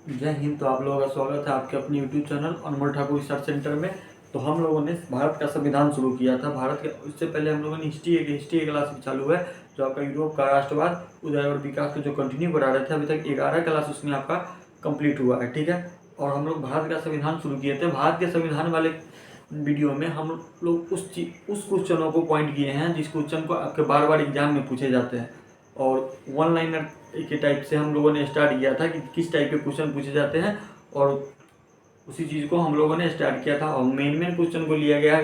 जय हिंद। तो आप लोगों का स्वागत है आपके अपने यूट्यूब चैनल अनमोल ठाकुर रिसर्च सेंटर में। तो हम लोगों ने भारत का संविधान शुरू किया था। भारत के उससे पहले हम लोगों ने हिस्ट्री की क्लास चालू है, जो आपका यूरोप का राष्ट्रवाद, उदय और विकास को जो कंटिन्यू करा रहे थे। अभी तक 11 क्लास उसमें आपका कंप्लीट हुआ है, ठीक है। और हम लोग भारत का संविधान शुरू किए थे। भारत के संविधान वाले वीडियो में हम लोग उस क्वेश्चनों को पॉइंट किए हैं जिस क्वेश्चन को आपके बार बार एग्जाम में पूछे जाते हैं। और वन लाइनर के टाइप से हम लोगों ने स्टार्ट किया था कि किस टाइप के क्वेश्चन पूछे जाते हैं, और उसी चीज़ को हम लोगों ने स्टार्ट किया था। और मेन क्वेश्चन को लिया गया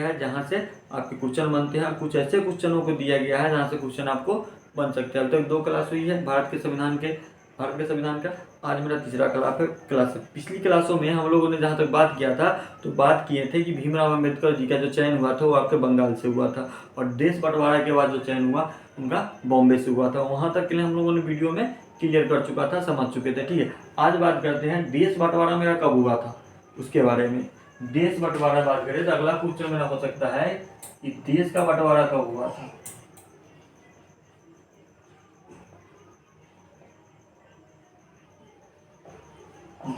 है जहाँ से आपके क्वेश्चन बनते हैं। कुछ ऐसे क्वेश्चनों को दिया गया है जहाँ से क्वेश्चन आपको बन सकते हैं। अब तक 2 क्लास हुई है भारत के संविधान का। आज मेरा तीसरा क्लास है। पिछली क्लासों में हम लोगों ने जहाँ तक बात किया था, तो बात किए थे कि भीमराव अम्बेडकर जी का जो चयन हुआ था वो आपके बंगाल से हुआ था, और देश बंटवारा के बाद जो चयन हुआ उनका बॉम्बे से हुआ था। वहाँ तक के लिए हम लोगों ने वीडियो में क्लियर कर चुका था, समझ चुके थे, ठीक है। आज बात करते हैं देश बंटवारा मेरा कब हुआ था उसके बारे में। देश बंटवारा बात करें तो अगला क्वेश्चन मेरा हो सकता है कि देश का बंटवारा कब हुआ था।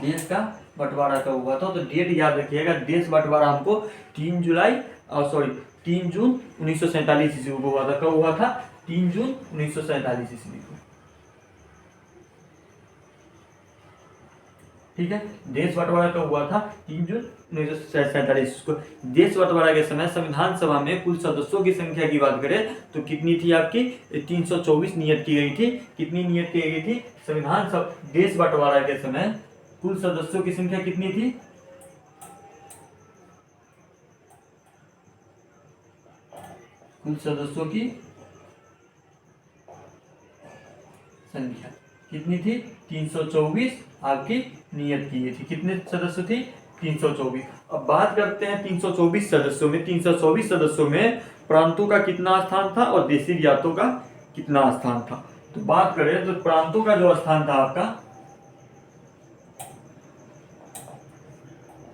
देश का बंटवारा कब हुआ था, तो डेट याद रखिएगा। देश बंटवारा हमको 3 जून 1947 ईस्वी को हुआ था। कब हुआ था? 3 जून 1947 ईस्वी को, ठीक है। देश बंटवारा कब हुआ था? 3 जून 1947 को। देश बंटवारा के समय संविधान सभा में कुल सदस्यों की संख्या की बात करें तो कितनी थी आपकी? 324 नियत की गई थी। कितनी नियत की गई थी? संविधान सभा देश बंटवारा के समय कुल सदस्यों की संख्या कितनी थी? कुल सदस्यों की संख्या कितनी थी? 324 आपकी नियत की गई थी। कितने सदस्य थी? 324। अब बात करते हैं 324 सदस्यों में। 324 सदस्यों में प्रांतों का कितना स्थान था और देशी रियासतों का कितना स्थान था? तो बात करें तो प्रांतों का जो स्थान था आपका,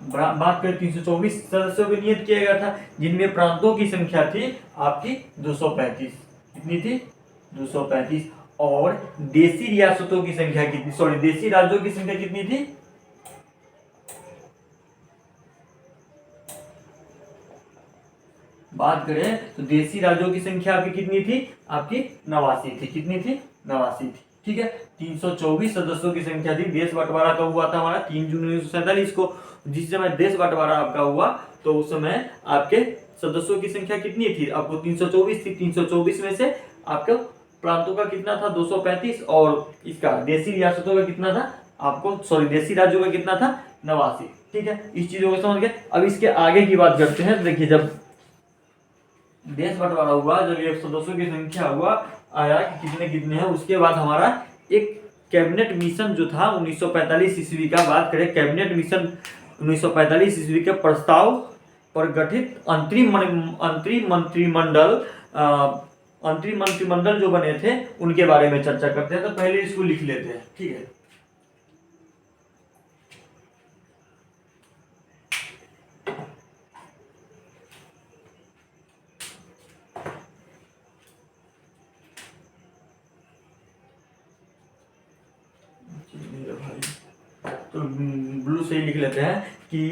बात करें 324 सदस्यों को नियत किया गया था, जिनमें प्रांतों की संख्या थी आपकी 235। कितनी थी? 235। और देशी रियासतों की संख्या कितनी, सॉरी देशी राज्यों की संख्या कितनी थी? बात करें तो देशी राज्यों की संख्या आपकी कितनी थी? आपकी 89 थी। कितनी थी? 89 थी, ठीक है। 324 सदस्यों की संख्या थी। देश बंटवारा कब हुआ था हमारा? 3 जून 1947 को। जिस समय देश बंटवारा आपका हुआ तो उस समय आपके सदस्यों की संख्या कितनी थी? आपको 324 थी। 324 में से आपके प्रांतों का कितना था? 235। और इसका देशी रियासतों का कितना था? आपको सॉरी देशी राज्यों का कितना था? 89, ठीक है। इस चीजों को समझ गए। अब इसके आगे की बात करते हैं। देखिए, जब देश बंटवारा हुआ, जब ये सदस्यों की संख्या हुआ आया कि कितने कितने हैं, उसके बाद हमारा एक कैबिनेट मिशन जो था 1945 ईस्वी का, बात करें कैबिनेट मिशन 1945 ईस्वी के प्रस्ताव पर गठित अंतरिम मंत्रिमंडल जो बने थे उनके बारे में चर्चा करते हैं। तो पहले इसको लिख लेते हैं, ठीक है। तो ब्लू से लिख लेते हैं कि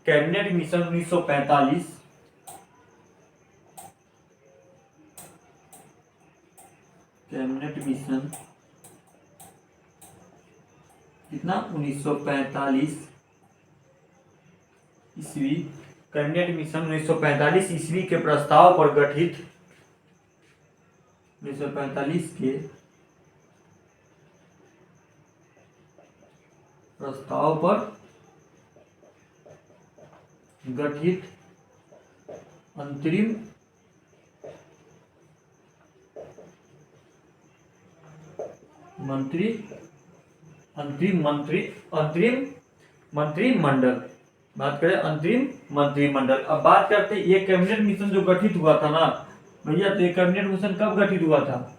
कैबिनेट मिशन 1945 कैबिनेट मिशन कितना? 1945 ईस्वी। कैबिनेट मिशन 1945 ईस्वी के प्रस्ताव पर गठित 1945 के प्रस्ताव पर गठित अंतरिम मंत्रिमंडल, बात करें अंतरिम मंत्रिमंडल। अब बात करते हैं ये कैबिनेट मिशन जो गठित हुआ था ना भैया, तो ये कैबिनेट मिशन कब गठित हुआ था?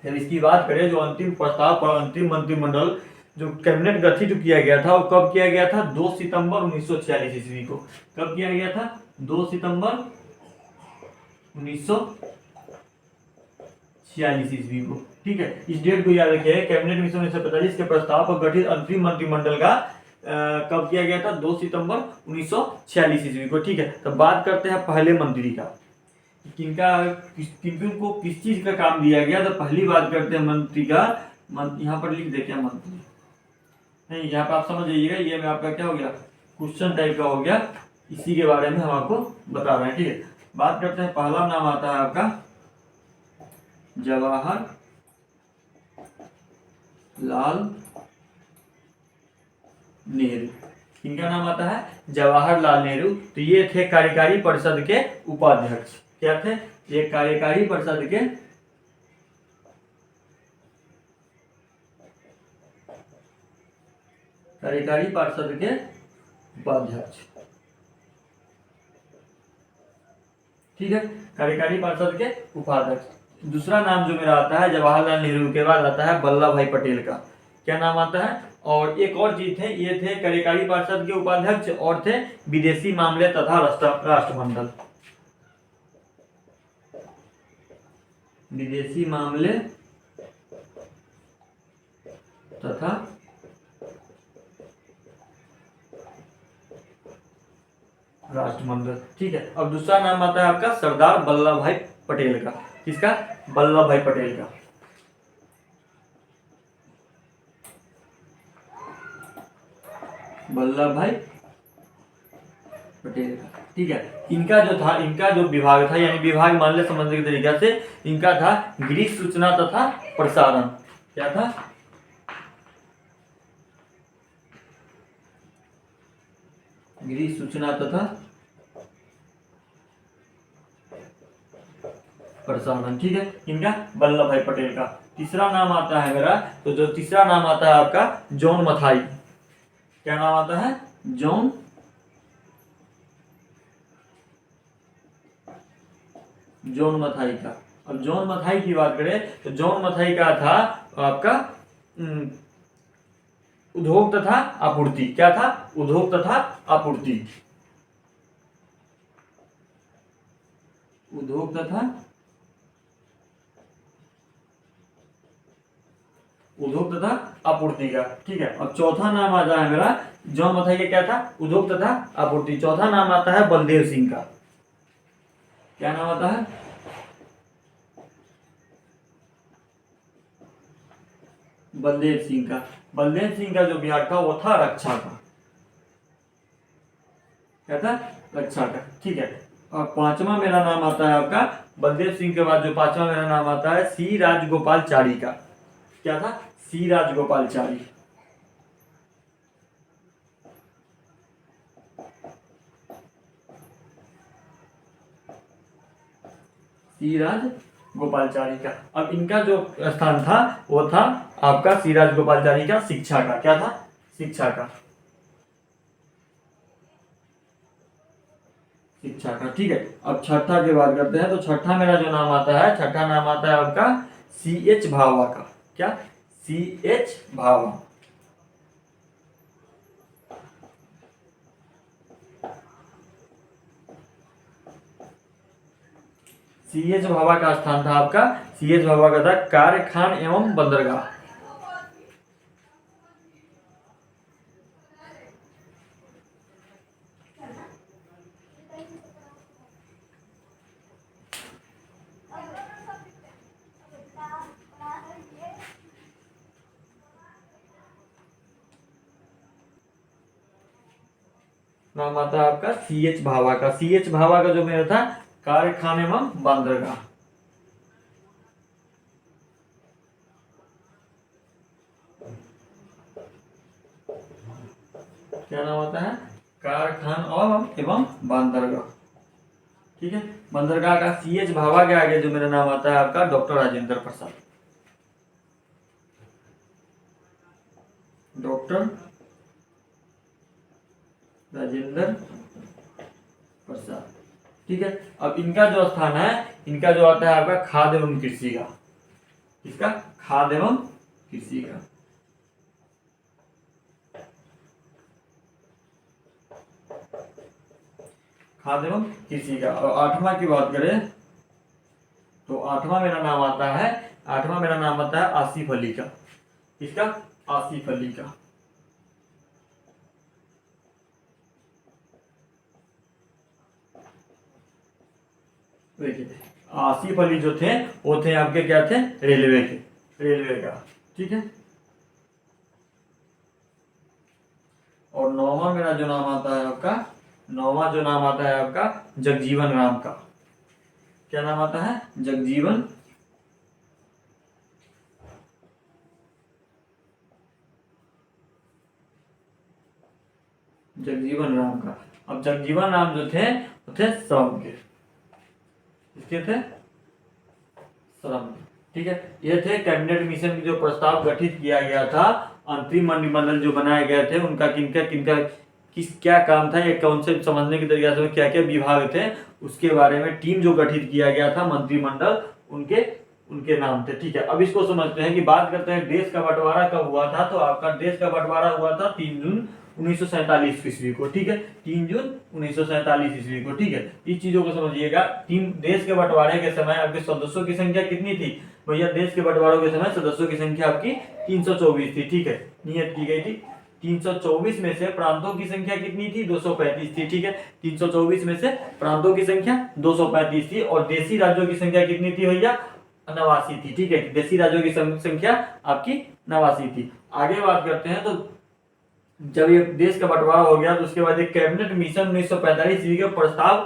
जब इसकी बात करें, जो अंतिम प्रस्ताव पर अंतिम मंत्रिमंडल जो कैबिनेट गठित किया गया था वो कब किया गया था? 2 सितंबर 1946 ईस्वी को। कब किया गया था? 2 सितंबर 1946 1946 ईस्वी को। ठीक है, इस डेट को याद रखिए। कैबिनेट मिशन 1945 के प्रस्ताव पर गठित अंतरिम मंत्रिमंडल का कब किया गया था? 2 सितंबर 1946 ईस्वी को। ठीक है, तो बात करते हैं पहले मंत्री का, किनको किस चीज का काम दिया गया। तो पहली बात करते हैं मंत्री का। यहाँ पर लिख दे क्या मंत्री, नहीं यहाँ पर आप समझ जाइएगा, ये में आपका क्या हो गया, क्वेश्चन टाइप का हो गया, इसी के बारे में हम आपको बता रहे हैं। ठीक है, बात करते हैं, पहला नाम आता है आपका जवाहर लाल नेहरू। इनका नाम आता है जवाहरलाल नेहरू। तो ये थे कार्यकारी परिषद के उपाध्यक्ष। क्या थे? ये कार्यकारी परिषद के उपाध्यक्ष। ठीक है, कार्यकारी परिषद के उपाध्यक्ष। दूसरा नाम जो मेरा आता है जवाहरलाल नेहरू के बाद आता है वल्लभ भाई पटेल का। क्या नाम आता है? और एक और चीज थे, ये थे कार्यकारी परिषद के उपाध्यक्ष और थे विदेशी मामले तथा राष्ट्रमंडल। विदेशी मामले तथा राष्ट्रमंडल। ठीक है, अब दूसरा नाम आता है आपका सरदार वल्लभ भाई पटेल का। किसका? वल्लभ भाई पटेल का। वल्लभ भाई पटेल का। ठीक है, इनका जो था, इनका जो विभाग था, यानी विभाग मान ले समझने के तरीका से, इनका था गृह सूचना तथा प्रसारण। क्या था? गृह सूचना तथा प्रसारण। ठीक है, इनका वल्लभ भाई पटेल का। तीसरा नाम आता है मेरा, तो जो तीसरा नाम आता है आपका जॉन मथाई। क्या नाम आता है? जॉन मथाई का। अब जॉन मथाई की बात करें तो जॉन मथाई का था आपका उद्योग तथा आपूर्ति। क्या था? उद्योग तथा आपूर्ति। उद्योग तथा आपूर्ति का। ठीक है, अब चौथा नाम आता है मेरा जॉन मथाई का। क्या था? उद्योग तथा आपूर्ति। चौथा नाम आता है बलदेव सिंह का। क्या नाम आता है? बलदेव सिंह का। बलदेव सिंह का जो विभाग था वो था रक्षा का। क्या था? रक्षा का। ठीक है, और पांचवा मेरा नाम आता है आपका बलदेव सिंह के बाद जो पांचवा मेरा नाम आता है सी राजगोपालचारी का। क्या था? सी राजगोपालचारी। सी राजगोपालचारी का। अब इनका जो स्थान था वो था आपका सी राजगोपालचारी का शिक्षा का। क्या था? शिक्षा का। शिक्षा का। ठीक है, अब छठा की बात करते हैं। तो छठा मेरा जो नाम आता है, छठा नाम आता है आपका C.H. भाभा का। क्या? C.H. भाभा। C.H. भाभा का स्थान था आपका, C.H. भाभा का था कार्य खान एवं बंदरगाह। नाम आता है आपका C.H. भाभा का। C.H. भाभा का जो मेरा था कार्य खान एवं बंदरगाह। क्या नाम आता है? कारखान एवं बंदरगाह। ठीक है, बंदरगाह का। C.H. भाभा के आगे जो मेरा नाम आता है आपका डॉक्टर राजेंद्र प्रसाद। डॉक्टर राजेंद्र प्रसाद। ठीक है, अब इनका जो स्थान है, इनका जो आता है आपका खाद्य एवं कृषि का। इसका खाद्य एवं कृषि का। खाद्य एवं कृषि का। और आठवां की बात करें तो आठवां मेरा नाम आता है 8वां मेरा नाम आता है आसिफ अली का। किसका? आसिफ अली का। देखिए आसिफ अली जो थे वो थे आपके क्या थे? रेलवे के, रेलवे का। ठीक है। और 9वां मेरा जो नाम आता है आपका, 9वां जो नाम आता है आपका जगजीवन राम का। क्या नाम आता है? जगजीवन जगजीवन राम का। अब जगजीवन राम जो थे वो थे श्रम के। किसके थे? श्रम के। ठीक है। ये थे कैबिनेट मिशन की जो प्रस्ताव गठित किया गया था, अंतरिम मंत्रिमंडल जो बनाए गए थे उनका किनका किनका किस क्या काम था, ये कॉन्सेप्ट समझने के तरीके से क्या क्या विभाग थे उसके बारे में टीम जो गठित किया गया था मंत्रिमंडल, उनके उनके नाम थे। ठीक है। अब इसको समझते हैं कि बात करते हैं देश का बंटवारा कब हुआ था। तो आपका देश का बंटवारा हुआ था 3 जून 1947 ईस्वी को। ठीक है। 3 जून 1947 ईस्वी को। ठीक है। इस चीजों को समझिएगा। टीम देश के बंटवारे के समय आपके सदस्यों की संख्या कितनी थी भैया? देश के बंटवारों के समय सदस्यों की संख्या आपकी 324 थी। ठीक है। नियत की गई थी 324 में से प्रांतों की संख्या कितनी थी? 235 थी। ठीक है। 324 में से प्रांतों की संख्या 235 थी और देशी राज्यों की संख्या कितनी थी भैया? 89 थी। ठीक है। देशी राज्यों की संख्या आपकी 89 थी। आगे बात करते हैं तो जब ये देश का बंटवारा हो गया तो उसके बाद एक कैबिनेट मिशन 1945 ईस्वी के प्रस्ताव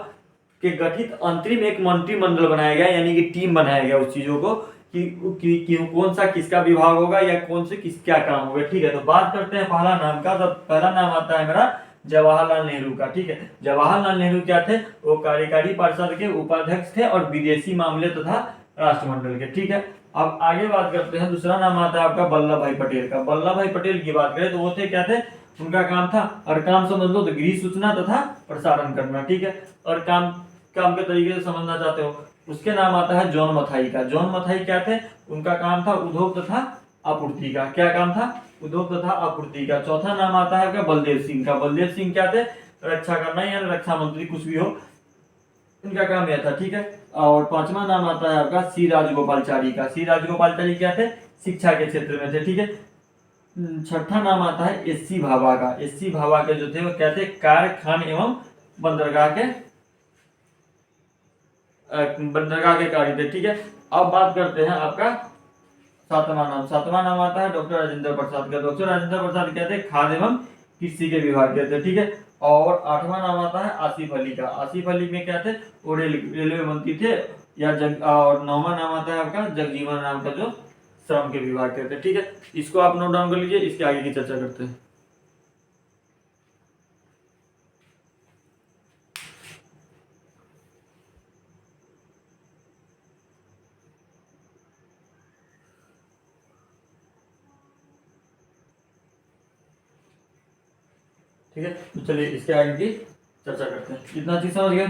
के गठित अंतरिम एक मंत्रिमंडल बनाया गया, यानी कि टीम बनाया गया उस चीजों को कि कौन सा किसका विभाग होगा या कौन से किस क्या काम होगा। ठीक है। तो बात करते हैं पहला नाम का। तो पहला नाम आता है मेरा जवाहरलाल नेहरू का। ठीक है। जवाहरलाल नेहरू क्या थे? वो कार्यकारी परिषद के उपाध्यक्ष थे और विदेशी मामले तथा राष्ट्रमंडल के। ठीक है। अब आगे बात करते हैं, दूसरा नाम आता है आपका वल्लभ भाई पटेल का। वल्लभ भाई पटेल की बात करें तो वो थे क्या थे? उनका काम था, और काम समझ लो तो गृह सूचना तथा प्रसारण करना। ठीक है। और काम काम के तरीके से समझना चाहते हो, उसके नाम आता है जॉन मथाई का। जॉन मथाई क्या थे? उनका काम था उद्योग तथा आपूर्ति का। क्या काम था? उद्योग तथा आपूर्ति का। चौथा नाम आता है आपका बलदेव सिंह का। बलदेव सिंह क्या थे? रक्षा करना या रक्षा मंत्री कुछ भी हो, इनका काम यह था। ठीक है। और 5वां नाम आता है आपका सी राजगोपालचारी का। सी राजगोपालचारी क्या थे? शिक्षा के क्षेत्र में थे। ठीक है। 6ठा नाम आता है एस.सी. भाभा का। एस.सी. भाभा के जो थे वो क्या थे? कारखान एवं बंदरगाह के कार्य थे। ठीक है। अब बात करते हैं आपका 7वां नाम। 7वां नाम आता है डॉक्टर राजेंद्र प्रसाद का। डॉक्टर राजेंद्र प्रसाद क्या थे? खाद्य एवं कृषि के विभाग के थे। ठीक है। और 8वां नाम आता है आसिफ अली का। आसिफ अली में क्या थे? वो रेलवे मंत्री थे या और 9वां नाम आता है आपका जगजीवन राम का, जो श्रम के विभाग के थे। ठीक है। इसको आप नोट डाउन कर लीजिए, इसके आगे की चर्चा करते हैं। ठीक है। तो चलिए इसके आगे की चर्चा करते हैं। कितना चीज समझ गए?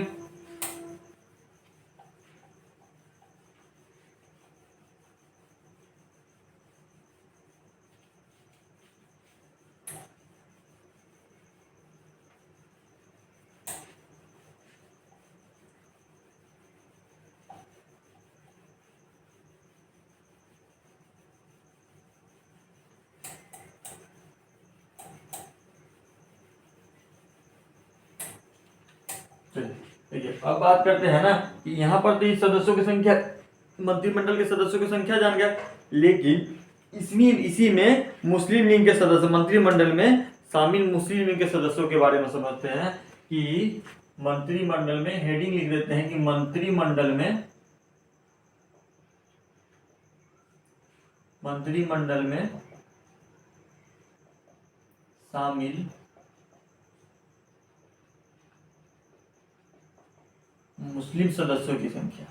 देखिए अब बात करते हैं ना कि यहाँ पर तो सदस्यों की संख्या, मंत्रिमंडल के सदस्यों की संख्या जान गया, लेकिन इसमें इसी में मुस्लिम लीग के सदस्य मंत्रिमंडल में शामिल मुस्लिम लीग के सदस्यों के बारे में समझते हैं कि मंत्रिमंडल में हेडिंग लिख देते हैं कि मंत्रिमंडल में शामिल मुस्लिम सदस्यों की संख्या।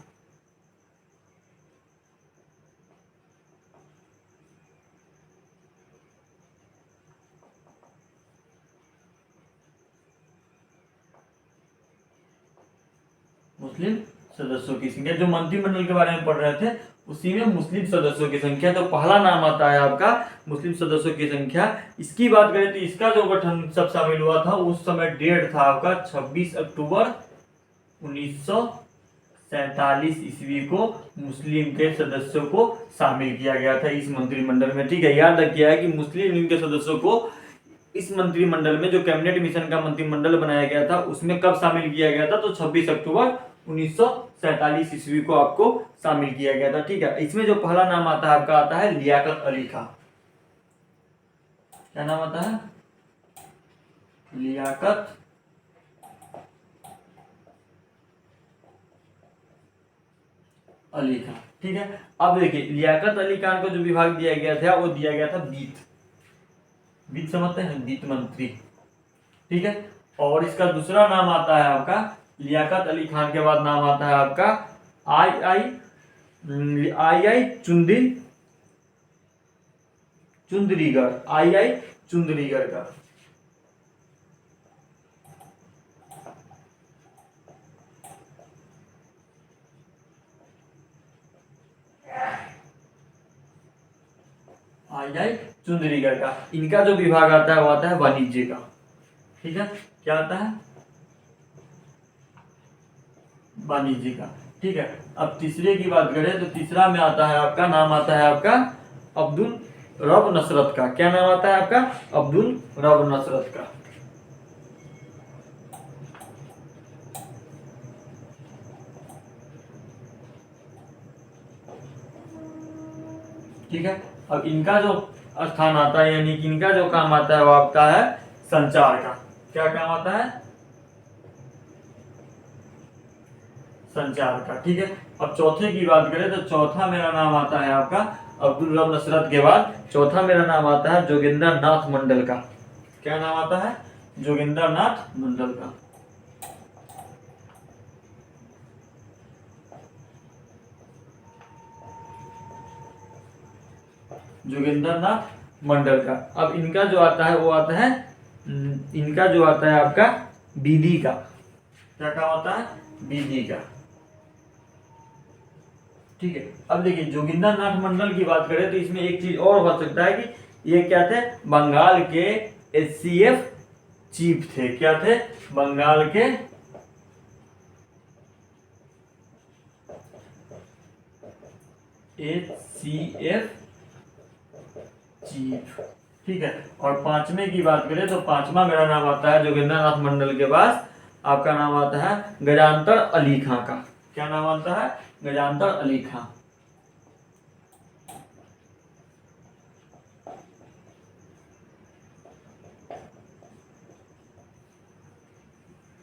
मुस्लिम सदस्यों की संख्या, जो मंत्रिमंडल के बारे में पढ़ रहे थे उसी में मुस्लिम सदस्यों की संख्या। तो पहला नाम आता है आपका मुस्लिम सदस्यों की संख्या। इसकी बात करें तो इसका जो गठन सब शामिल हुआ था उस समय डेट था आपका 26 अक्टूबर 1947। ईस्वी को मुस्लिम के सदस्यों को शामिल किया गया था इस मंत्रिमंडल में। ठीक है, याद रखिए है कि मुस्लिम लीग के सदस्यों को इस मंत्रिमंडल में, जो कैबिनेट मिशन का मंत्रिमंडल बनाया गया था, उसमें कब शामिल किया गया था? तो 26 अक्टूबर 1947 ईस्वी को आपको शामिल किया गया था। ठीक है, इसमें जो पहला नाम आता है आपका, आता है लियाकत अली खां। क्या नाम आता है? लियाकत अली खां। ठीक है, अब देखिए लियाकत अली खान को जो विभाग दिया गया था वो दिया गया था वित्त समझते हैं, वित्त मंत्री। ठीक है, और इसका दूसरा नाम आता है आपका, लियाकत अली खान के बाद नाम आता है आपका आई चुंदरीगढ़ का। आई चुंदरीगढ़ का। इनका जो विभाग आता है वो आता है वाणिज्य का। ठीक है, क्या आता है? वाणिज्य का। ठीक है, अब तीसरे की बात करें तो तीसरा में आता है आपका, नाम आता है आपका अब्दुल रब नसरत का। क्या नाम आता है आपका? अब्दुल रब नसरत का। ठीक है, अब इनका जो स्थान आता है, यानी कि इनका जो काम आता है वो आपका है संचार का। क्या काम आता है? संचार का। ठीक है, अब चौथे की बात करें तो चौथा मेरा नाम आता है आपका, अब्दुल रब नसरत के बाद चौथा मेरा नाम आता है जोगिंदर नाथ मंडल का। क्या नाम आता है? जोगिंदर नाथ मंडल का। जोगिंदर नाथ मंडल का। अब इनका जो आता है वो आता है, इनका जो आता है आपका विधि का। क्या काम आता है? विधि का। ठीक है, अब देखिए जोगिंदर नाथ मंडल की बात करें तो इसमें एक चीज और हो सकता है कि ये क्या थे? बंगाल के एचसीएफ चीफ थे। क्या थे? बंगाल के एचसीएफ चीफ। ठीक है, और पांचवे की बात करें तो पांचवा मेरा नाम आता है जोगिंदर नाथ मंडल के बाद आपका नाम आता है गजानतर अली खां का। क्या नाम आता है? गजानतर अली खां।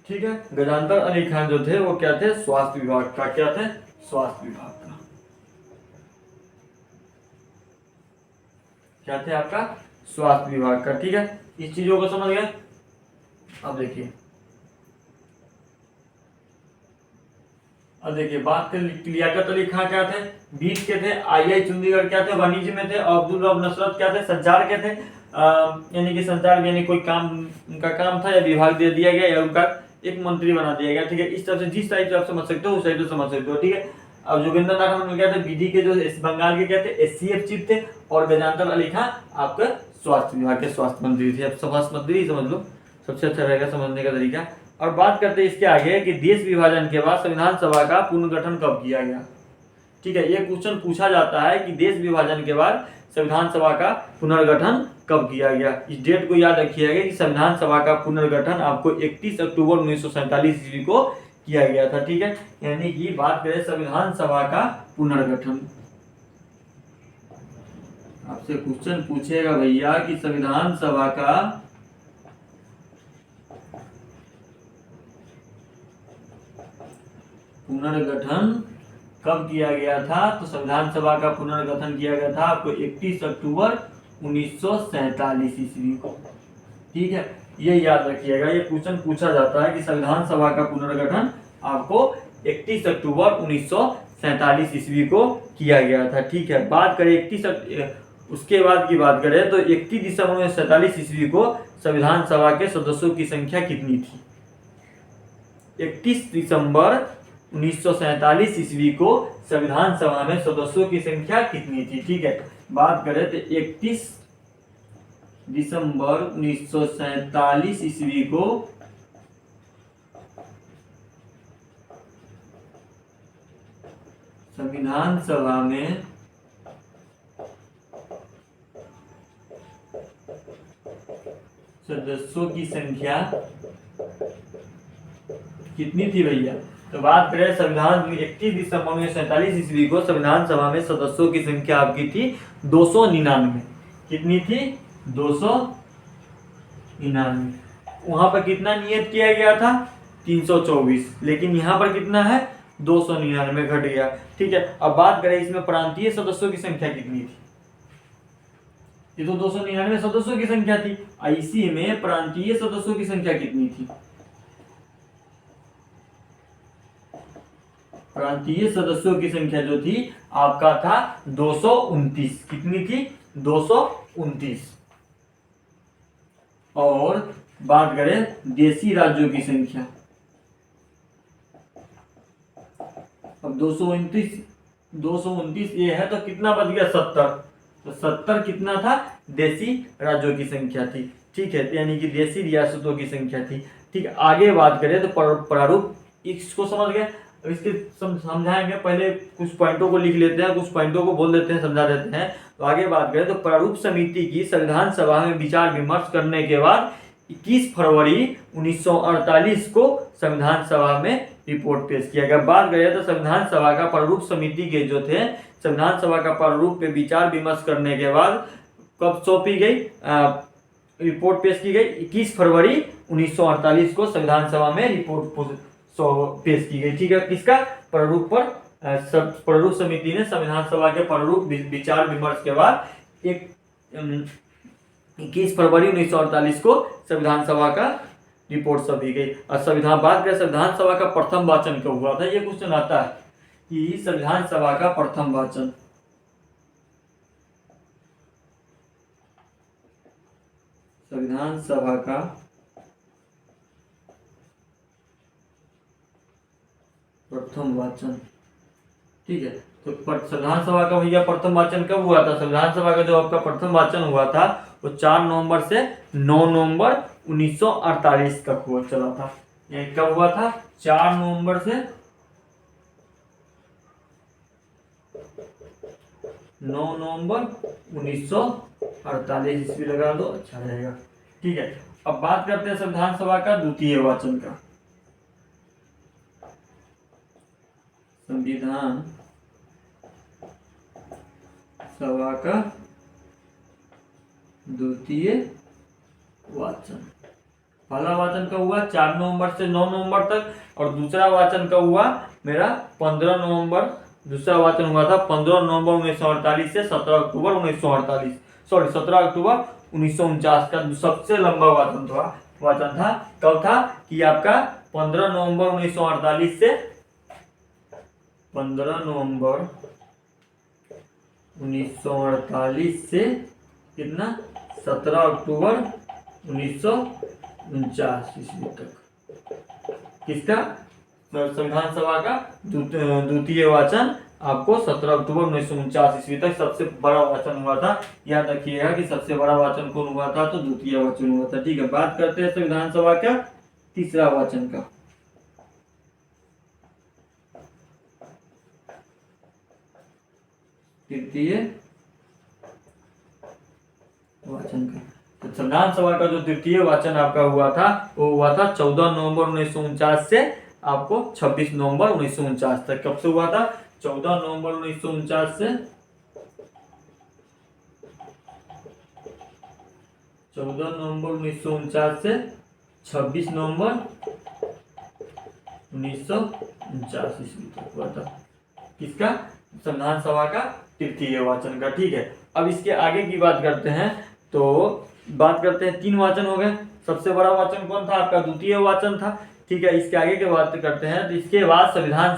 ठीक है, गजानतर अली खान जो थे वो क्या थे? स्वास्थ्य विभाग का। क्या थे? स्वास्थ्य विभाग का। क्या थे आपका? स्वास्थ्य विभाग का। ठीक है, इस चीजों को समझ गए। अब देखिए बात कर लियाकत अली खां क्या थे? बीस के थे। आई चंडीगढ़ क्या थे? वाणिज्य में थे। अब्दुल रब नसरत क्या थे? संचार के थे। यानी कि संचार में यानी कोई काम, उनका काम था या विभाग दे दिया गया या उनका एक मंत्री बना दिया गया। ठीक है, इस तरह से जिस टाइप से आप समझ सकते हो उस टाइप से समझ सकते हो। ठीक है, अब जोगिंदर नाथ मंडल क्या थे? विधि के जो बंगाल के क्या थे? एससीएफ चीफ थे। और गजानतर अली खां आपके स्वास्थ्य विभाग के स्वास्थ्य मंत्री थे। अब स्वास्थ्य मंत्री समझ लो, सबसे अच्छा रहेगा समझने का तरीका। और बात करते हैं इसके आगे कि देश विभाजन के बाद संविधान सभा का पुनर्गठन कब किया गया। ठीक है, ये क्वेश्चन पूछा जाता है कि देश विभाजन के बाद संविधान सभा का पुनर्गठन कब किया गया। इस डेट को याद रखिएगा कि संविधान सभा का पुनर्गठन आपको 31 अक्टूबर 1947 ईस्वी को किया गया था। ठीक है, यानी कि बात करें संविधान सभा का पुनर्गठन, आपसे क्वेश्चन पूछेगा भैया कि संविधान सभा का पुनर्गठन कब किया गया था। तो संविधान सभा का पुनर्गठन किया गया था आपको 31 अक्टूबर 1947 ईस्वी को। ठीक है, ये याद रखिएगा, ये क्वेश्चन पूछा जाता है कि संविधान सभा का पुनर्गठन आपको 31 अक्टूबर 1947 ईस्वी को किया गया था। ठीक है, बात करें उसके बाद की बात करें तो 31 दिसंबर 1947 ईस्वी को संविधान सभा के सदस्यों की संख्या कितनी थी। 31 दिसंबर 1947 ईस्वी को संविधान सभा में सदस्यों की संख्या कितनी थी। ठीक है, बात करें तो 31 दिसंबर 1947 ईस्वी को संविधान सभा में सदस्यों की संख्या कितनी थी भैया? तो बात करें संविधान 31 दिसंबर 1947 ईस्वी को संविधान सभा में सदस्यों की संख्या आपकी थी 299। कितनी थी? 299। वहां पर कितना नियत किया गया था? 324। लेकिन यहाँ पर कितना है? 299 घट गया। ठीक है, अब बात करें इसमें प्रांतीय सदस्यों की संख्या कितनी थी? ये तो 299 सदस्यों की संख्या थी। इसी में प्रांतीय सदस्यों की संख्या कितनी थी? प्रांतीय सदस्यों की संख्या जो थी आपका था 229। कितनी थी? 229। और बात करें देशी राज्यों की संख्या, अब 229 ये है तो कितना बच गया? 70। तो 70 कितना था? देशी राज्यों की संख्या थी। ठीक है, यानी कि देशी रियासतों की संख्या थी। ठीक है, आगे बात करें तो प्रारूप, इसको समझ गए। अब इसके समझाएंगे, पहले कुछ पॉइंटों को लिख लेते हैं, कुछ पॉइंटों को बोल देते हैं, समझा देते हैं। तो आगे बात करें तो प्रारूप समिति की संविधान सभा में विचार विमर्श करने के बाद 21 फरवरी 1948 को संविधान सभा में रिपोर्ट पेश किया गया। बात करें तो संविधान सभा का प्रारूप समिति के जो थे, संविधान सभा का प्रारूप पे विचार विमर्श करने के बाद कब सौंपी गई, रिपोर्ट पेश की गई? 21 फरवरी 1948 को संविधान सभा में रिपोर्ट पेश की गई। ठीक है, किसका? प्रारूप पर। प्रारूप समिति ने संविधान सभा के प्रारूप विचार विमर्श के बाद 21 फरवरी 1948 को संविधान सभा का रिपोर्ट सौंपी गई। और संविधान, बात करें संविधान सभा का प्रथम वाचन कब हुआ था? ये क्वेश्चन आता है कि संविधान सभा का प्रथम वाचन, संविधान सभा का प्रथम वाचन। ठीक है, तो संविधान सभा का भैया प्रथम वाचन कब हुआ था? संविधान सभा का जो आपका प्रथम वाचन हुआ था वो 4 नवंबर से 9 नवंबर 1948 तक हुआ चला था। ये कब हुआ था? 4 नवंबर से 9 नवंबर 1948 ईस्वी लगा दो, अच्छा रहेगा। ठीक है, अब बात करते हैं संविधान सभा का द्वितीय वाचन का। संविधान सभा का द्वितीय वाचन, पहला वाचन कब हुआ? 4 नवंबर से 9 नवंबर तक। और दूसरा वाचन कब हुआ मेरा? 15 नवंबर। दूसरा वाचन हुआ था 15 नवंबर 1948 से 17 अक्टूबर 1948, सॉरी 17 अक्टूबर 1949 का सबसे लंबा वाचन था। कब था कि आपका 15 नवंबर 1948 से 15 नवंबर 1948 से कितना? 17 अक्टूबर 1949 ईस्वी तक। किसका? संविधान सभा का द्वितीय वाचन आपको 17 अक्टूबर 1949 ईस्वी तक सबसे बड़ा वाचन हुआ था। याद रखिएगा कि सबसे बड़ा वाचन कौन हुआ था? तो द्वितीय वाचन हुआ था। ठीक है, बात करते हैं संविधान सभा का तीसरा वाचन का। तृतीय वाचन का, तो संविधान सभा का जो तृतीय वाचन आपका हुआ था वो हुआ था 14 नवंबर 1949 से आपको 26 नवंबर 1949 तक। कब से हुआ था? 14 नवंबर 1949 से 14 नवंबर 1949 से 26 नवंबर 1949 ईस्वी तक हुआ था। किसका? संविधान सभा का तृतीय वाचन का। ठीक है, अब इसके आगे की बात करते हैं। तो बात करते हैं, 3 वाचन हो गए। सबसे बड़ा वाचन कौन था? आपका द्वितीय वाचन था। ठीक है, इसके आगे की बात करते हैं। तो इसके बाद संविधान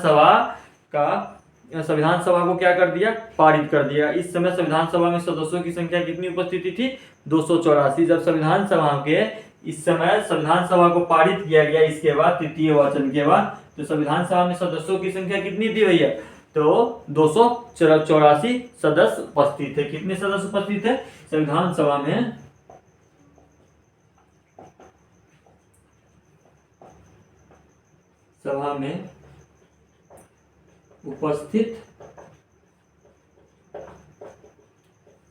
सभा को क्या कर दिया? पारित कर दिया। इस समय संविधान सभा में सदस्यों की संख्या कितनी उपस्थिति थी? 284। जब संविधान सभा के इस समय संविधान सभा को पारित किया गया, इसके बाद तृतीय वाचन के बाद, तो संविधान सभा में सदस्यों की संख्या कितनी थी भैया? तो 284 सदस्य उपस्थित थे। कितने सदस्य उपस्थित थे संविधान सभा में? सभा में उपस्थित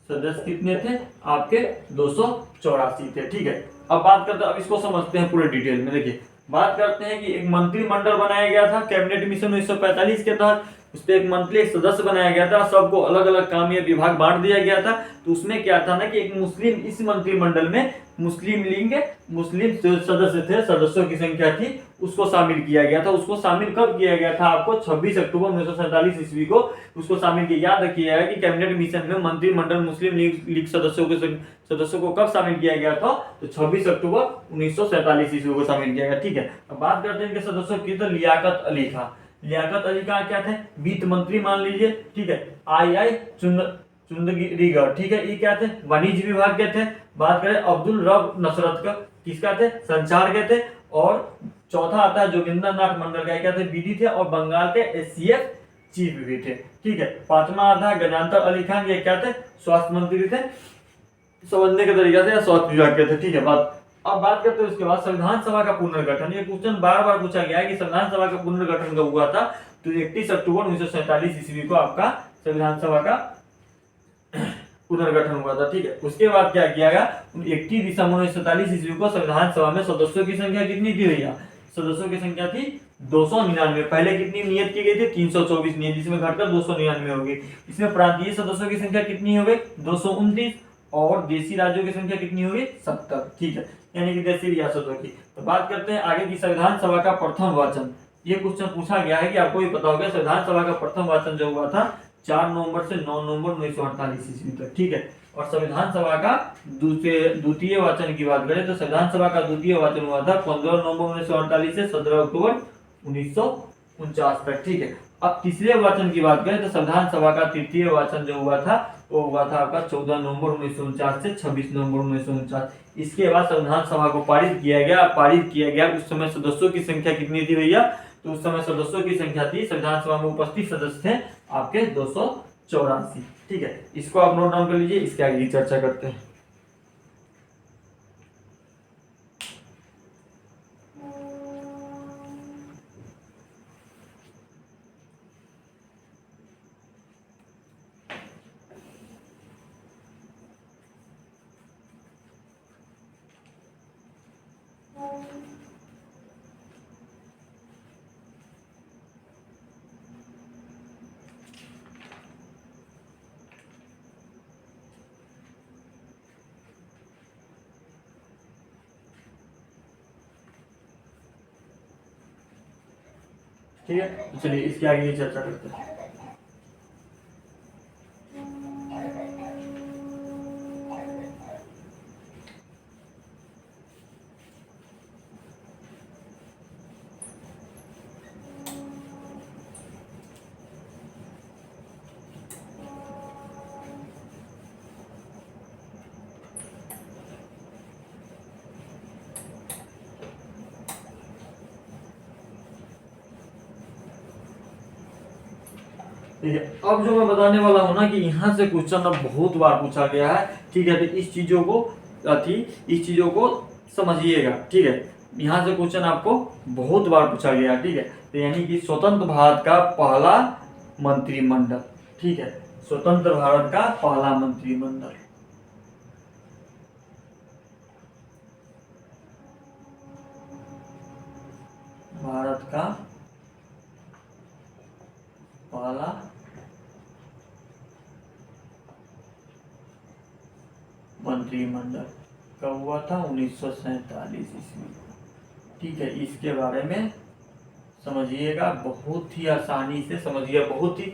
सदस्य कितने थे आपके 284 थे। ठीक है, अब बात करते हैं, अब इसको समझते हैं पूरे डिटेल में। देखिए बात करते हैं कि एक मंत्रिमंडल बनाया गया था कैबिनेट मिशन 1945 के तहत। उस पर एक मंत्री, एक सदस्य बनाया गया था, सबको अलग अलग काम या विभाग बांट दिया गया था। तो उसमें क्या था ना कि एक मुस्लिम, इस मंत्रिमंडल में मुस्लिम लीग, मुस्लिम जो सदस्य थे, सदस्यों की संख्या थी, उसको शामिल किया गया था। उसको शामिल कब किया गया था? आपको 26 अक्टूबर 1947 ईस्वी को उसको शामिल किया। याद रखिएगा कि कैबिनेट मिशन में मंत्रिमंडल मुस्लिम लीग सदस्यों को कब शामिल किया गया था? तो 26 अक्टूबर 1947 ईस्वी को शामिल किया गया। ठीक है, अब बात करते हैं इनके सदस्यों की। तो लियाकत अली खां, लियाकत अली खां क्या थे? वित्त मंत्री मान लीजिए। ठीक है, आई चुंदरीगढ़, ठीक है, ये क्या थे? वाणिज्य विभाग के थे। बात करें अब्दुल रब नसरत का, किसका थे? संचार के थे। और चौथा आता है जोगिंदर नाथ मंडल का, क्या थे? बीडी थे। और बंगाल के एससीएफ चीफ भी थे। ठीक है, पांचवा आता है गजानतर अली खान, ये क्या थे? स्वास्थ्य मंत्री थे, समझने के तरीके से, या स्वास्थ्य विभाग के थे। ठीक है, अब बात करते हैं उसके बाद संविधान सभा का पुनर्गठन। ये क्वेश्चन बार बार पूछा गया है कि संविधान सभा का पुनर्गठन कब हुआ था? तो 31 अक्टूबर 1947 ईस्वी को आपका संविधान सभा का पुनर्गठन हुआ था। ठीक है, उसके बाद क्या किया गया? 31 दिसंबर 1947 ईस्वी को संविधान सभा में सदस्यों की संख्या कितनी थी भैया? सदस्यों की संख्या थी 299। पहले कितनी नियत की गई थी? 324 नियत, जिसमें घटकर 299 होगी। इसमें प्रांतीय सदस्यों की संख्या कितनी हो गई? 229। और देशी राज्यों की संख्या कितनी होगी? 70। ठीक है, यानी कि देशी रियासतों की। तो बात करते हैं आगे की संविधान सभा का प्रथम वाचन। ये क्वेश्चन पूछा गया है कि आपको ये पता होगा संविधान सभा का प्रथम वाचन जो हुआ था 4 नवंबर से 9 नवंबर 1948 ईस्वी तक। ठीक है, और संविधान सभा का द्वितीय वाचन की बात करें तो संविधान सभा का द्वितीय वाचन हुआ था 15 नवंबर 1948 से 17 अक्टूबर 1949 तक। ठीक है, अब तीसरे वाचन की बात करें तो संविधान सभा का तृतीय वाचन जो हुआ था वो हुआ था आपका 14 नवंबर 1949 से 26 नवंबर 1949। इसके बाद संविधान सभा को पारित किया गया। उस समय सदस्यों की संख्या कितनी थी भैया? तो उस समय सदस्यों की संख्या थी, संविधान सभा में उपस्थित सदस्य थे आपके 284। ठीक है, इसको आप नोट डाउन कर लीजिए, इसके आगे की चर्चा करते हैं। ठीक है, तो चलिए इसके आगे की चर्चा करते हैं। ठीक है, अब जो मैं बताने वाला हूँ ना कि यहाँ से क्वेश्चन अब बहुत बार पूछा गया है। ठीक है, तो इस चीजों को समझिएगा। ठीक है, यहाँ से क्वेश्चन आपको बहुत बार पूछा गया है। ठीक है, तो यानी कि स्वतंत्र भारत का पहला मंत्रिमंडल। ठीक है, स्वतंत्र भारत का पहला मंत्रिमंडल, भारत का पहला मंत्रिमंडल कब हुआ था? 1947 ईस्वी। ठीक है, इसके बारे में समझिएगा, बहुत ही आसानी से समझिएगा, बहुत ही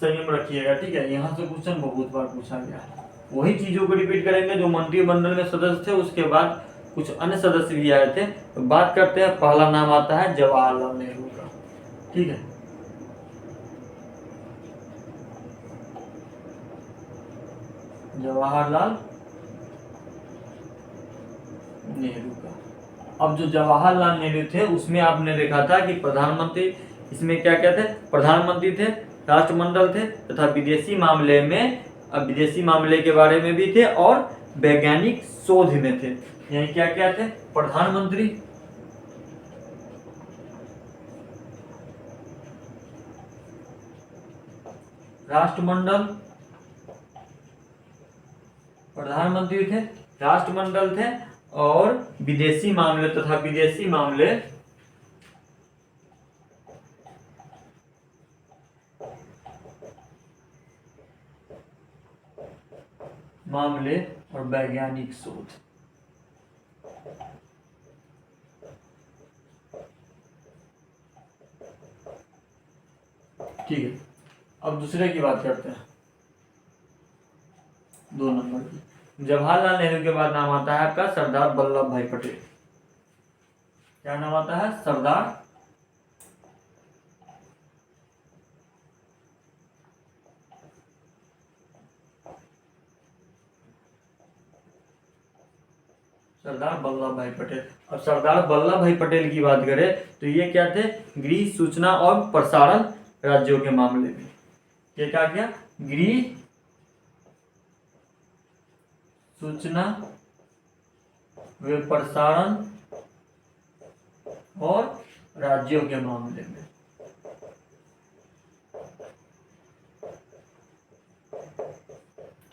संयम रखिएगा। ठीक है, यहाँ से क्वेश्चन बहुत बार पूछा गया है। वही चीजों को रिपीट करेंगे जो मंत्रिमंडल में सदस्य थे, उसके बाद कुछ अन्य सदस्य भी आए थे। तो बात करते हैं, पहला नाम आता है जवाहरलाल नेहरू का। ठीक है, जवाहरलाल नेहरू का। अब जो जवाहरलाल नेहरू थे उसमें आपने देखा था कि प्रधानमंत्री, इसमें क्या क्या थे? प्रधानमंत्री थे, राष्ट्रमंडल थे, तथा विदेशी मामले के बारे में भी थे, और वैज्ञानिक शोध में थे। यानी क्या क्या थे? प्रधानमंत्री, राष्ट्रमंडल, प्रधानमंत्री थे, राष्ट्रमंडल थे और विदेशी मामले तथा विदेशी मामले और वैज्ञानिक शोध। ठीक है, अब दूसरे की बात करते हैं, 2 नंबर की। जवाहरलाल नेहरू के बाद नाम आता है आपका सरदार वल्लभ भाई पटेल। क्या नाम आता है? सरदार वल्लभ भाई पटेल। अब सरदार वल्लभ भाई पटेल की बात करें तो ये क्या थे? गृह, सूचना और प्रसारण राज्यों के मामले में। ये क्या किया? गृह, सूचना व प्रसारण और राज्यों के मामले में।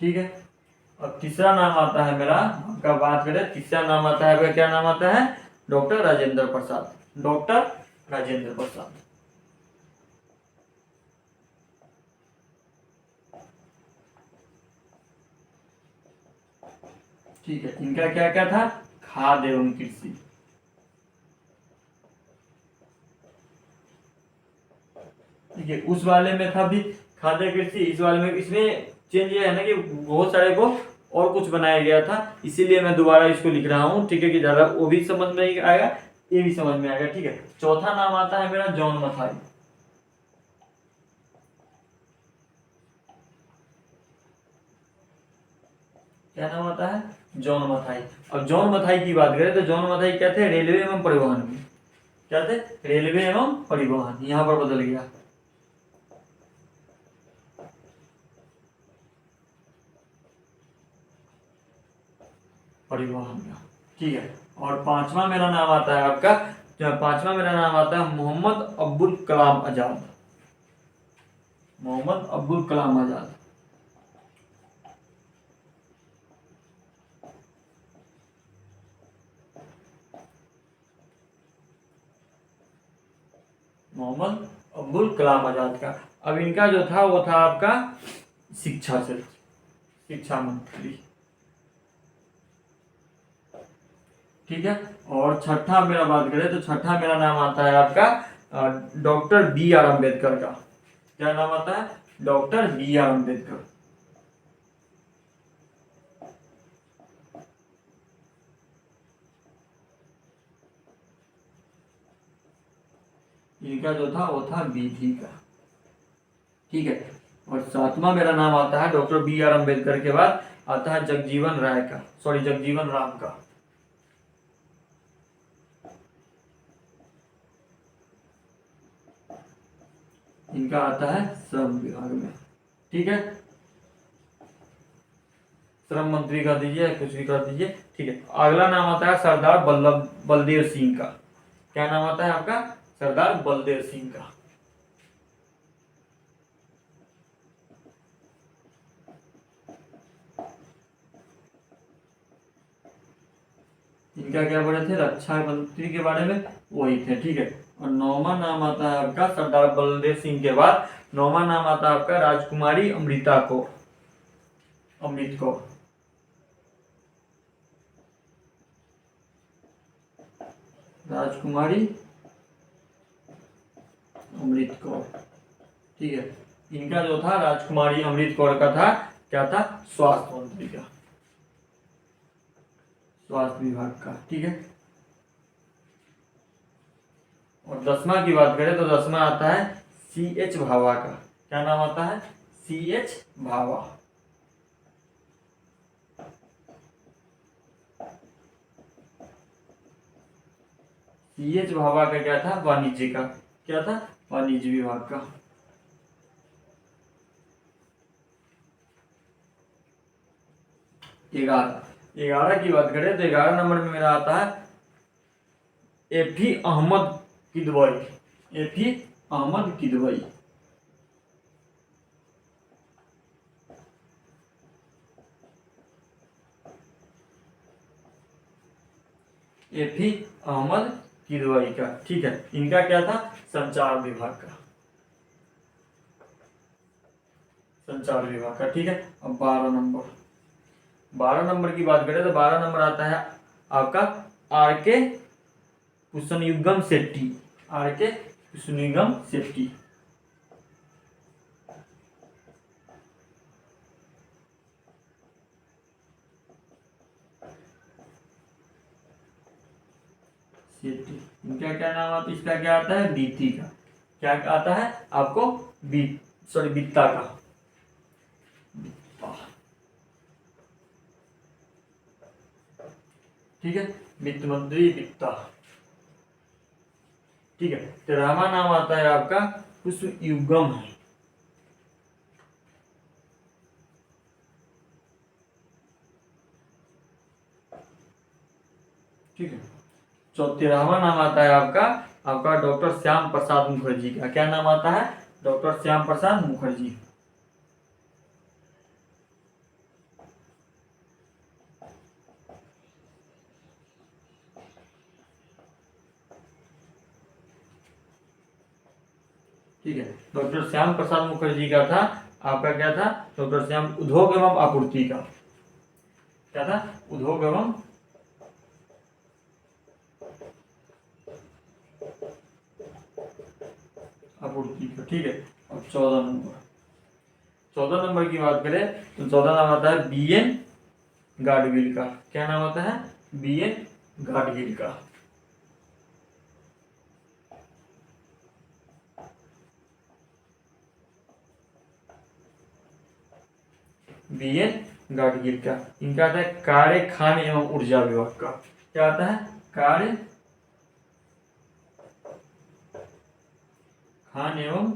ठीक है, अब तीसरा नाम आता है मेरा, आपका बात करें तीसरा नाम आता है आपका, क्या नाम आता है? डॉक्टर राजेंद्र प्रसाद। डॉक्टर राजेंद्र प्रसाद। ठीक है, इनका क्या क्या था? खाद्य एवं कृषि। ठीक है, उस वाले में था भी खाद्य कृषि, इस वाले में, इसमें चेंज ये है ना कि बहुत सारे को और कुछ बनाया गया था, इसीलिए मैं दोबारा इसको लिख रहा हूँ। ठीक है, कि ज्यादा वो भी समझ में आएगा, ये भी समझ में आएगा। ठीक है, चौथा नाम आता है मेरा जॉन मथाई। क्या नाम आता है? जॉन मथाई। अब जॉन मथाई की बात करें तो जॉन मथाई क्या थे? रेलवे एवं परिवहन में। क्या थे? रेलवे एवं परिवहन। यहां पर बदल गया, परिवहन का। ठीक है, और पांचवा मेरा नाम आता है आपका, पांचवा मेरा नाम आता है मोहम्मद अब्दुल कलाम आजाद। मोहम्मद अब्दुल कलाम आजाद। मोहम्मद अब्दुल कलाम आजाद का। अब इनका जो था वो था आपका शिक्षा से, शिक्षा मंत्री। ठीक है, और छठा मेरा बात करें तो छठा मेरा नाम आता है आपका डॉक्टर बी आर अम्बेडकर का। क्या नाम आता है? Doctor B R Ambedkar. इनका जो था वो था विधि का। ठीक है, और सातवां मेरा नाम आता है डॉक्टर बी आर अम्बेडकर के बाद आता है जगजीवन राय का, सॉरी जगजीवन राम का। इनका आता है श्रम विभाग में। ठीक है, श्रम मंत्री कर दीजिए, कुछ भी कर दीजिए। ठीक है, अगला नाम आता है सरदार बलदेव सिंह का। क्या नाम आता है आपका? सरदार बलदेव सिंह का। इनका क्या पढ़े थे? रक्षा मंत्री के बारे में वही थे। ठीक है, और नौवां नाम आता है आपका सरदार बलदेव सिंह के बाद नौवां नाम आता है आपका राजकुमारी अमृता कौर, अमृत कौर। राजकुमारी अमृत कौर। ठीक है, इनका जो था राजकुमारी अमृत कौर का था, क्या था? स्वास्थ्य मंत्री का, स्वास्थ्य विभाग का। ठीक है, और 10वां की बात करें तो 10वां आता है सी एच भाभा का। क्या नाम आता है? C H Bhabha. C H Bhabha का क्या था? वाणिज्य का। क्या था? वाणिज्य विभाग का। ग्यारह की बात करें तो 11 नंबर में मेरा आता है एफी अहमद किदवई। एफी अहमद किदवई। एफी अहमद किदवई का। ठीक है, इनका क्या था, संचार विभाग का, संचार विभाग का। ठीक है, अब 12 नंबर की बात करें तो 12 नंबर आता है आपका आर के कुसुनिगम शेट्टी, आर के कुसुनिगम शेट्टी। शेट्टी, इनका क्या नाम आता है, इसका क्या आता है, बीती का। क्या आता है आपको, बित्ता का, ठीक है, वित्त मंत्री बित्ता। ठीक है, 13वां नाम आता है आपका कुसुयुगम है। ठीक है, 13वां नाम आता है आपका आपका डॉक्टर श्याम प्रसाद मुखर्जी का। क्या नाम आता है, डॉक्टर श्याम प्रसाद मुखर्जी। ठीक है, डॉक्टर श्याम प्रसाद मुखर्जी का था आपका, क्या था, डॉक्टर श्याम उद्योग एवं आपूर्ति का। क्या था, उद्योग एवं आपूर्ति का। ठीक है, अब 14 नंबर की बात करें तो 14 नाम आता है बी एन गाडगिल का। क्या नाम आता है, बी एन गाडगिल का। बी एन गाडगिल का। इनका आता है कार्य खान एवं ऊर्जा विभाग का। क्या आता है, कार्य खान एवं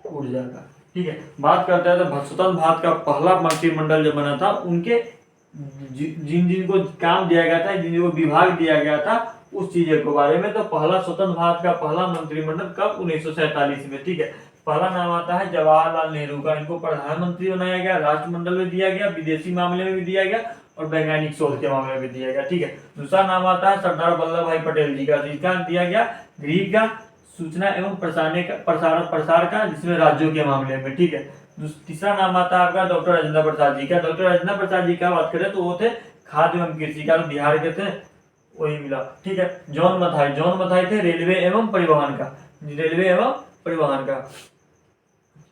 ऊर्जा का। ठीक है, बात करते हैं तो स्वतंत्र भारत का पहला मंत्रिमंडल जो बना था, उनके जिन जिन को काम दिया गया था, जिन जिनको विभाग दिया गया था, उस चीजों के बारे में। तो पहला स्वतंत्र भारत का पहला मंत्रिमंडल कब, 1947 में। ठीक है, पहला नाम आता है जवाहरलाल नेहरू का। इनको प्रधानमंत्री बनाया गया, राष्ट्रमंडल में दिया गया, विदेशी मामले में भी दिया गया और वैज्ञानिक शोध के मामले में भी दिया गया। ठीक है, दूसरा नाम आता है सरदार वल्लभ भाई पटेल जी का। जिसका दिया गया गृह का, सूचना एवं प्रसार का, जिसमें राज्यों के मामले में। ठीक है, तीसरा नाम आता है आपका डॉक्टर राजेंद्र प्रसाद जी का। डॉक्टर राजेंद्र प्रसाद जी का बात करें तो वो थे खाद्य एवं कृषि का, बिहार के थे, वही मिला। ठीक है, जॉन मथाई थे रेलवे एवं परिवहन का, रेलवे एवं परिवहन का।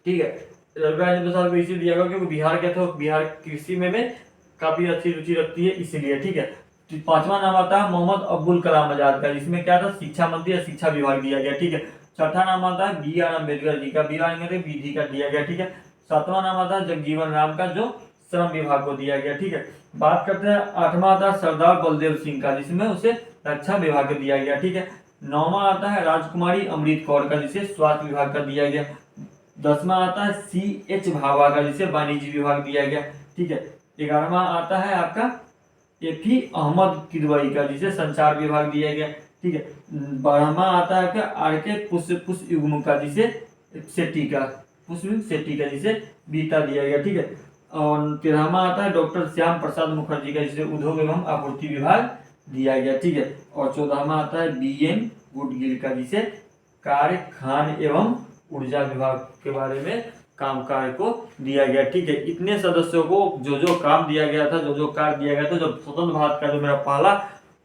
ठीक है, डॉक्टर राजेंद्र प्रसाद को इसी दिया गया क्योंकि बिहार के थे, बिहार कृषि में काफी अच्छी रुचि रखती है, इसीलिए। ठीक है, पांचवा नाम आता है मोहम्मद अब्दुल कलाम आजाद का, जिसमें क्या था, शिक्षा मंत्री या शिक्षा विभाग दिया गया। ठीक है, छठा नाम आता है बी आर अम्बेडकर जी का, बी आर अम्बेडकर विधि का दिया गया। ठीक है, सातवां नाम आता है जगजीवन राम का, जो श्रम विभाग को दिया गया। ठीक है, बात करते हैं आठवां आता है सरदार बलदेव सिंह का, जिसमें उसे रक्षा विभाग को दिया गया। ठीक है, नौवां आता है राजकुमारी अमृत कौर का, जिसे स्वास्थ्य विभाग का दिया गया। 10वां आता है सी एच भाभा का, जिसे वाणिज्य विभाग दिया गया। ठीक है, 11वां आता है आपका एफी अहमद किदवई का, जिसे संचार विभाग दिया गया। ठीक है, 12वां आता है आपका आर के पुष्पयुग्म का, जिसे शेट्टी का, पुष्प शेट्टी का, जिसे बीता दिया गया। ठीक है, और 13वां आता है डॉक्टर श्याम प्रसाद मुखर्जी का, जिसे उद्योग एवं आपूर्ति विभाग दिया गया। ठीक है, और 14वां आता है बी एन गुडगिल का, जिसे कार्य खान एवं ऊर्जा विभाग के बारे में काम कार्य को दिया गया। ठीक है, इतने सदस्यों को जो जो काम दिया गया था, जो जो कार्य दिया गया था, जब स्वतंत्र भारत का जो मेरा पहला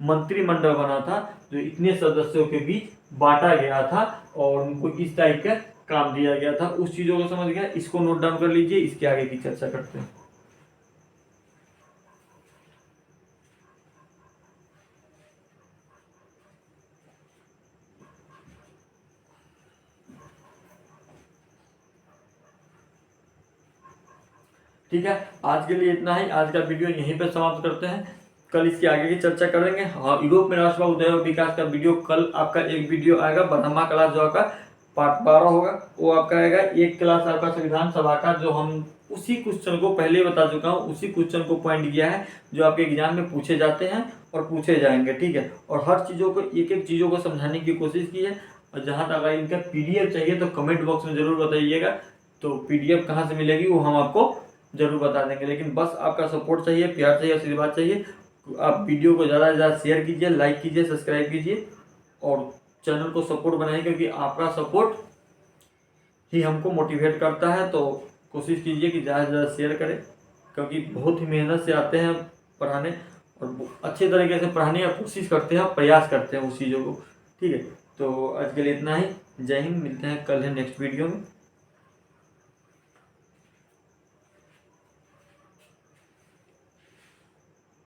मंत्रिमंडल बना था, जो इतने सदस्यों के बीच बांटा गया था और उनको इस टाइप का काम दिया गया था, उस चीजों को समझ गया। इसको नोट डाउन कर लीजिए, इसके आगे की चर्चा करते हैं। ठीक है, आज के लिए इतना ही। आज का वीडियो यहीं पे समाप्त करते हैं, कल इसके आगे की चर्चा करेंगे। हाँ, यूरोप में राष्ट्रवाद उदय और विकास का वीडियो कल आपका एक वीडियो आएगा। ब्रह्मा क्लास जो आपका पार्ट 12 होगा, वो आपका आएगा। एक क्लास आपका संविधान सभा का, जो हम उसी क्वेश्चन को पहले बता चुका हूँ, उसी क्वेश्चन को पॉइंट किया है जो आपके एग्जाम में पूछे जाते हैं और पूछे जाएंगे। ठीक है, और हर चीज़ों को, एक एक चीज़ों को समझाने की कोशिश की है। और जहाँ तक अगर इनका PDF चाहिए तो कमेंट बॉक्स में जरूर बताइएगा, तो PDF कहाँ से मिलेगी वो हम आपको जरूर बता देंगे। लेकिन बस आपका सपोर्ट चाहिए, प्यार चाहिए, आशीर्वाद चाहिए, आप वीडियो को ज़्यादा से ज़्यादा शेयर कीजिए, लाइक कीजिए, सब्सक्राइब कीजिए और चैनल को सपोर्ट बनाइए, क्योंकि आपका सपोर्ट ही हमको मोटिवेट करता है। तो कोशिश कीजिए कि ज़्यादा से ज़्यादा शेयर करें, क्योंकि बहुत ही मेहनत से आते हैं पढ़ाने और अच्छे तरीके से पढ़ाने की कोशिश करते हैं, प्रयास करते हैं उस चीज़ों को। ठीक है, तो आज के लिए इतना ही। जय हिंद, मिलते हैं कल है नेक्स्ट वीडियो में।